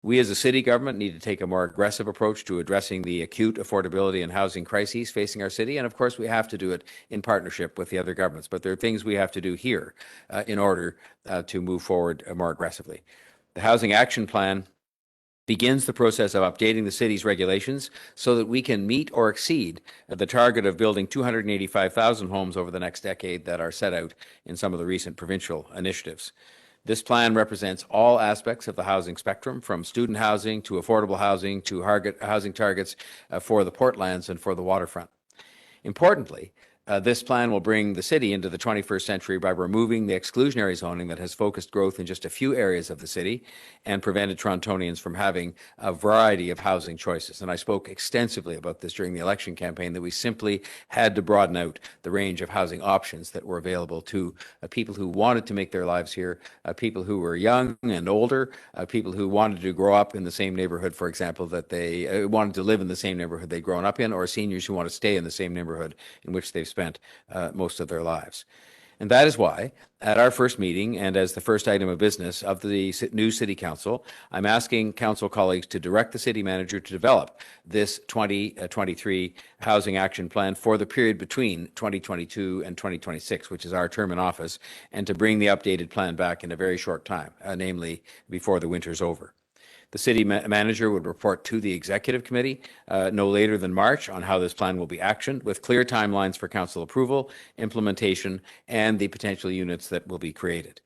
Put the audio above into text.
We as a city government need to take a more aggressive approach to addressing the acute affordability and housing crises facing our city. And of course, we have to do it in partnership with the other governments. But there are things we have to do here in order to move forward more aggressively. The Housing Action Plan begins the process of updating the city's regulations so that we can meet or exceed the target of building 285,000 homes over the next decade that are set out in some of the recent provincial initiatives. This plan represents all aspects of the housing spectrum, from student housing to affordable housing to housing targets for the Portlands and for the waterfront. Importantly, this plan will bring the city into the 21st century by removing the exclusionary zoning that has focused growth in just a few areas of the city and prevented Torontonians from having a variety of housing choices. And I spoke extensively about this during the election campaign, that we simply had to broaden out the range of housing options that were available to people who wanted to make their lives here, people who were young and older, people who wanted to grow up in the same neighborhood, for example, that they wanted to live in the same neighborhood they'd grown up in, or seniors who want to stay in the same neighborhood in which they've spent most of their lives. And that is why, at our first meeting and as the first item of business of the new City Council, I'm asking Council colleagues to direct the City Manager to develop this 2023 Housing Action Plan for the period between 2022 and 2026, which is our term in office, and to bring the updated plan back in a very short time, namely before the winter's over. The city manager would report to the executive committee no later than March on how this plan will be actioned, with clear timelines for council approval, implementation, and the potential units that will be created.